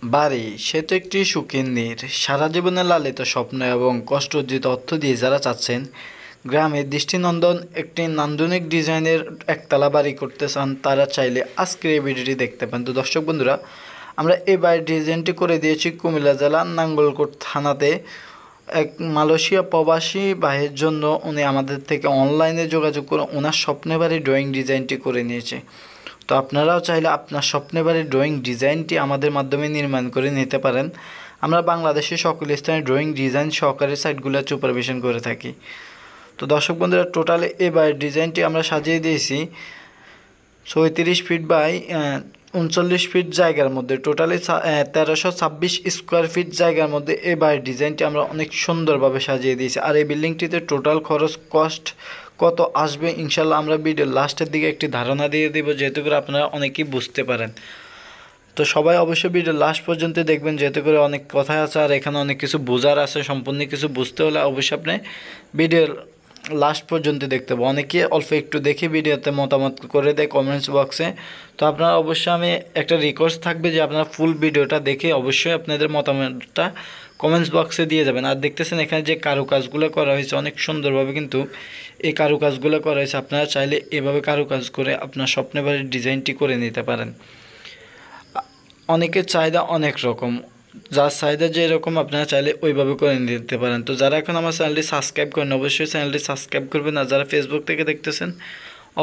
বাড়ি সে তো একটি সুকেন্দ্রির সারা জীবনের লালিত স্বপ্ন এবং কষ্ট অর্জিত অর্থ দিয়ে যারা চাচ্ছেন গ্রামের দৃষ্টিনন্দন একটি নান্দনিক ডিজাইনের একতলা বাড়ি করতে চান, তারা চাইলে আজকের এই ভিডিওটি দেখতে পান। তো দর্শক বন্ধুরা, আমরা এই বাড়ির ডিজাইনটি করে দিয়েছি কুমিল্লা জেলা নাঙ্গলকোট থানাতে। এক মালয়েশিয়া প্রবাসী ভাইয়ের জন্য উনি আমাদের থেকে অনলাইনে যোগাযোগ করে ওনার স্বপ্নের বাড়ির ড্রয়িং ডিজাইনটি করে নিয়েছে। তো আপনারাও চাইলে আপনার স্বপ্নের বাড়ির ড্রয়িং ডিজাইনটি আমাদের মাধ্যমে নির্মাণ করে নিতে পারেন। আমরা বাংলাদেশের সকল স্থানে ড্রয়িং ডিজাইন সহকারে সাইটগুলো সুপারভিশন করে থাকি। তো দর্শক বন্ধুরা, টোটালি এই বাড়ির ডিজাইনটি আমরা সাজিয়ে দিয়েছি 36 ফিট বাই 39 ফিট জায়গার মধ্যে, টোটালি 1326 স্কোয়ার ফিট জায়গার মধ্যে এই বাড়ির ডিজাইনটি আমরা অনেক সুন্দরভাবে সাজিয়ে দিয়েছি। আর এই বিল্ডিংটিতে টোটাল খরচ কস্ট কত আসবে ইনশাল্লাহ আমরা ভিডিওর লাস্টের দিকে একটি ধারণা দিয়ে দেব, যেহেতু করে আপনারা অনেকেই বুঝতে পারেন। তো সবাই অবশ্যই ভিডিও লাস্ট পর্যন্ত দেখবেন, যেহেতু করে অনেক কথা আছে আর এখানে অনেক কিছু বোঝার আছে। সম্পূর্ণ কিছু বুঝতে হলে অবশ্যই আপনি ভিডিওর লাস্ট পর্যন্ত দেখতে হবে। অনেকে অল্প একটু দেখে ভিডিওতে মতামত করে দেয় কমেন্টস বক্সে। তো আপনারা অবশ্যই আমি একটা রিকোয়েস্ট থাকবে যে আপনারা ফুল ভিডিওটা দেখে অবশ্যই আপনাদের মতামতটা কমেন্টস বক্সে দিয়ে যাবেন। আর দেখতেছেন এখানে যে কারুকাজগুলো করা হয়েছে অনেক সুন্দরভাবে, কিন্তু এই কারুকাজগুলো করা হয়েছে। আপনারা চাইলে এভাবে কারুকাজ করে আপনার স্বপ্নের বাড়ির ডিজাইনটি করে নিতে পারেন। অনেকের চাহিদা অনেক রকম, যার চাহিদা যেরকম আপনারা চাইলে ওইভাবে করে নিতে পারেন। তো যারা এখন আমার চ্যানেলটি সাবস্ক্রাইব করেন অবশ্যই চ্যানেলটি সাবস্ক্রাইব করবেন। আর যারা ফেসবুক থেকে দেখতেছেন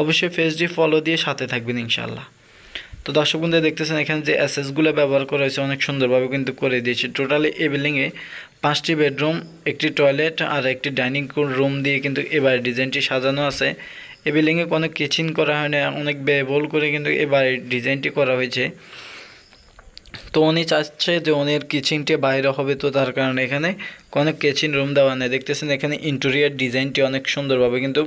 অবশ্যই পেজটি ফলো দিয়ে সাথে থাকবেন ইনশাআল্লাহ। তো দর্শক বন্ধুরা, দেখতেছেন এখানে যে এসএসগুলো ব্যবহার করা হয়েছে অনেক সুন্দরভাবে কিন্তু করে দিয়েছি। টোটালি এই বিল্ডিংয়ে 5টি বেডরুম, একটি টয়লেট আর একটি ডাইনিং রুম দিয়ে কিন্তু এবার ডিজাইনটি সাজানো আছে। এই বিল্ডিংয়ে কোনো কিচেন করা হয় না, অনেক ব্যয়বহুল করে কিন্তু এবার ডিজাইনটি করা হয়েছে। তো উনি চাচ্ছে যে উনির কিচেনটি বাইরে হবে, তো তার কারণে এখানে কোনো কিচেন রুম দেওয়া নেই। দেখতেছেন এখানে ইন্টেরিয়ার ডিজাইনটি অনেক সুন্দরভাবে কিন্তু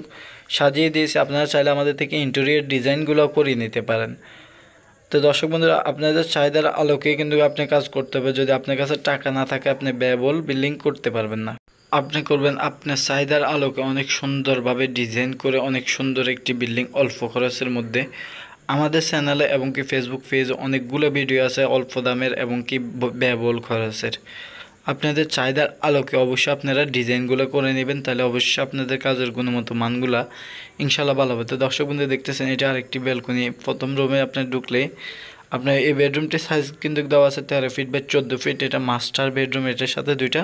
সাজিয়ে দিয়েছে। আপনারা চাইলে আমাদের থেকে ইন্টেরিয়ার ডিজাইনগুলো করিয়ে নিতে পারেন। তো দর্শক বন্ধুরা, আপনাদের চাহিদার আলোকে কিন্তু আপনি কাজ করতে হবে। যদি আপনার কাছে টাকা না থাকে আপনি ব্যয়বহুল বিল্ডিং করতে পারবেন না। আপনি করবেন আপনার চাহিদার আলোকে অনেক সুন্দরভাবে ডিজাইন করে অনেক সুন্দর একটি বিল্ডিং অল্প খরচের মধ্যে। আমাদের চ্যানেলে এবং কি ফেসবুক পেজে অনেকগুলো ভিডিও আছে অল্প দামের এবং কি ব্যয়বহুল খরচের। আপনাদের চাহিদার আলোকে অবশ্যই আপনারা ডিজাইনগুলো করে নেবেন, তাহলে অবশ্যই আপনাদের কাজের গুণমত মানগুলা ইনশাল্লাহ ভালো হবে। তো দর্শক বন্ধু, দেখতেছেন এটা আরেকটি ব্যালকনি। প্রথম রুমে আপনার ঢুকলে আপনার এই বেডরুমটির সাইজ কিন্তু দেওয়া আছে 13 ফিট বাই 14 ফিট। এটা মাস্টার বেডরুম, এটার সাথে দুইটা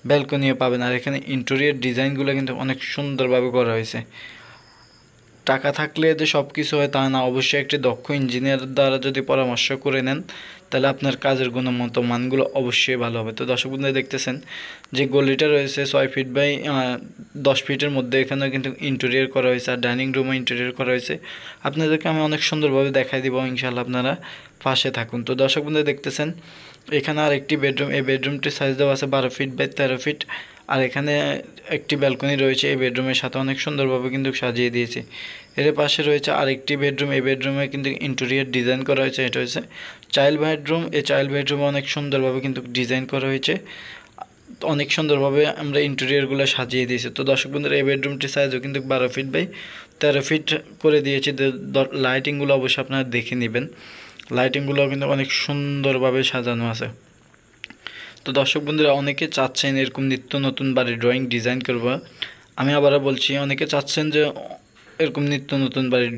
ব্যালকনিও পাবেন। আর এখানে ইন্টেরিয়র ডিজাইনগুলো কিন্তু অনেক সুন্দরভাবে করা হয়েছে। টাকা থাকলে যে সব কিছু হয় তা না, অবশ্যই একটি দক্ষ ইঞ্জিনিয়ার দ্বারা যদি পরামর্শ করে নেন তাহলে আপনার কাজের গুণগত মানগুলো অবশ্যই ভালো হবে। তো দর্শক বন্ধুরা, দেখতেছেন যে গলিটা রয়েছে 6 ফিট বাই 10 ফিটের মধ্যে, এখানেও কিন্তু ইন্টেরিয়র করা হয়েছে আর ডাইনিং রুমও ইন্টেরিয়র করা হয়েছে। আপনাদেরকে আমি অনেক সুন্দরভাবে দেখাই দিব ইনশাআল্লাহ, আপনারা পাশে থাকুন। তো দর্শক বন্ধুরা, দেখতেছেন এখানে আর একটি বেডরুম। এই বেডরুমটির সাইজ দেওয়া আছে 12 ফিট বাই 13 ফিট। আর এখানে একটি ব্যালকনি রয়েছে এই বেডরুমের সাথে, অনেক সুন্দরভাবে কিন্তু সাজিয়ে দিয়েছে। এর পাশে রয়েছে আরেকটি বেডরুম। এই বেডরুমে কিন্তু ইন্টেরিয়র ডিজাইন করা হয়েছে। এটা হচ্ছে চাইল্ড বেডরুম। এই চাইল্ড বেডরুমে অনেক সুন্দরভাবে কিন্তু ডিজাইন করা হয়েছে, অনেক সুন্দরভাবে আমরা ইন্টেরিয়রগুলো সাজিয়ে দিয়েছি। তো দর্শক বন্ধুরা, এই বেডরুমটির সাইজও কিন্তু 12 ফিট বাই 13 ফিট করে দিয়েছি। লাইটিংগুলো অবশ্যই আপনারা দেখে নেবেন, লাইটিংগুলো কিন্তু অনেক সুন্দরভাবে সাজানো আছে। তো দর্শক বন্ধুরা, অনেকে চাচ্ছেন এরকম নিত্য নতুন বাড়ির ড্রয়িং ডিজাইন করব। আমি আবারও বলছি, অনেকে চাচ্ছেন যে এরকম নিত্য নতুন বাড়ির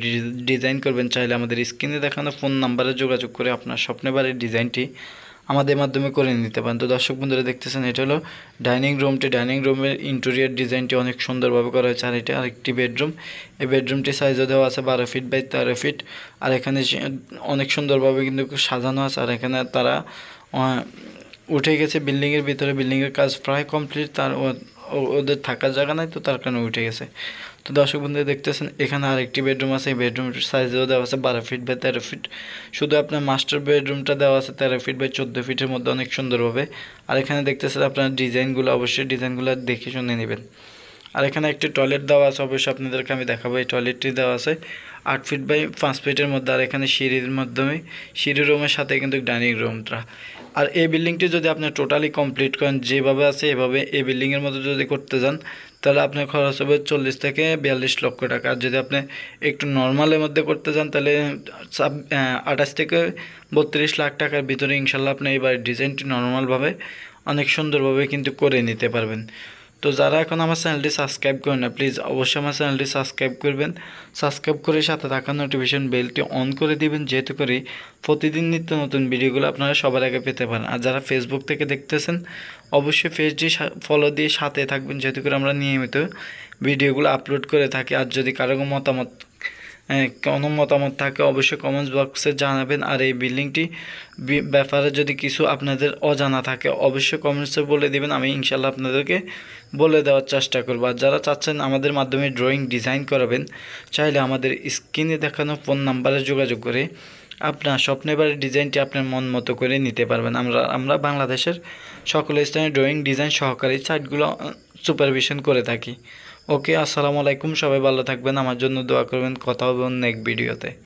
ডিজাইন করবেন, চাইলে আমাদের স্ক্রিনে দেখানো ফোন নাম্বারে যোগাযোগ করে আপনার স্বপ্নের বাড়ির ডিজাইনটি আমাদের মাধ্যমে করে নিতে পারেন। তো দর্শক বন্ধুরা, দেখতেছেন এটা হলো ডাইনিং রুমটি। ডাইনিং রুমের ইন্টেরিয়র ডিজাইনটি অনেক সুন্দরভাবে করা হয়েছে। আর এটা আরেকটি বেডরুম। এই বেডরুমটি সাইজও দেওয়া আছে 12 ফিট বাই 13 ফিট। আর এখানে অনেক সুন্দরভাবে কিন্তু সাজানো আছে। আর এখানে তারা উঠে গেছে বিল্ডিংয়ের ভিতরে, বিল্ডিংয়ের কাজ প্রায় কমপ্লিট। তার ওদের থাকার জায়গা নাই, তো তার কারণে উঠে গেছে। তো দর্শক বন্ধু, দেখতেছেন এখানে আরেকটি বেডরুম আছে। এই বেডরুমটির সাইজও দেওয়া আছে 12 ফিট বাই 13 ফিট। শুধু আপনার মাস্টার বেডরুমটা দেওয়া আছে 13 ফিট বাই 14 ফিটের মধ্যে, অনেক সুন্দরভাবে। আর এখানে দেখতেছেন আপনার ডিজাইনগুলো, অবশ্যই ডিজাইনগুলো দেখে শুনে নেবেন। আর এখানে একটি টয়লেট দেওয়া আছে, অবশ্যই আপনাদেরকে আমি দেখাবো। এই টয়লেটটি দেওয়া আছে 8 ফিট বাই 5 ফিটের মধ্যে। আর এখানে সিঁড়ির মাধ্যমে সিঁড়ি রুমের সাথে কিন্তু ডাইনিং রুমটা। আর এই বিল্ডিংটি যদি আপনি টোটালি কমপ্লিট করেন যেভাবে আছে এভাবে এই বিল্ডিংয়ের মধ্যে যদি করতে যান, তাহলে আপনার খরচ হবে 40 থেকে 42 লক্ষ টাকা। আর যদি আপনি একটু নর্মালের মধ্যে করতে যান তাহলে 28 থেকে 32 লাখ টাকার ভিতরে ইনশাল্লাহ আপনি এই বাড়ির ডিজাইনটি নর্মালভাবে অনেক সুন্দরভাবে কিন্তু করে নিতে পারবেন। তো যারা এখন আমার চ্যানেলটি সাবস্ক্রাইব করেন না, প্লিজ অবশ্যই আমার চ্যানেলটি সাবস্ক্রাইব করবেন। সাবস্ক্রাইব করে সাথে থাকা নোটিফিকেশন বেলটি অন করে দিবেন, যেহেতু করে প্রতিদিন নিত্য নতুন ভিডিওগুলো আপনারা সবার আগে পেতে পারেন। আর যারা ফেসবুক থেকে দেখতেছেন অবশ্যই পেজটি ফলো দিয়ে সাথে থাকবেন, যেহেতু করে আমরা নিয়মিত ভিডিওগুলো আপলোড করে থাকি। আর যদি কারো কোনো মতামত থাকে অবশ্যই কমেন্টস বক্সে জানাবেন। আর এই বিল্ডিংটি ব্যাপারে যদি কিছু আপনাদের অজানা থাকে অবশ্যই কমেন্টসে বলে দেবেন, আমি ইনশাল্লাহ আপনাদেরকে বলে দেওয়ার চেষ্টা করব। আর যারা চাচ্ছেন আমাদের মাধ্যমে ড্রয়িং ডিজাইন করাবেন, চাইলে আমাদের স্ক্রিনে দেখানো ফোন নাম্বারে যোগাযোগ করে আপনার স্বপ্নের বাড়ির ডিজাইনটি আপনার মন মতো করে নিতে পারবেন। আমরা বাংলাদেশের সকল স্থানে ড্রয়িং ডিজাইন সহকারী সাইটগুলো সুপারভিশন করে থাকি। ওকে, আসসালামু আলাইকুম, সবাই ভালো থাকবেন, আমার জন্য দোয়া করবেন। কথা হবে অন্য এক ভিডিওতে।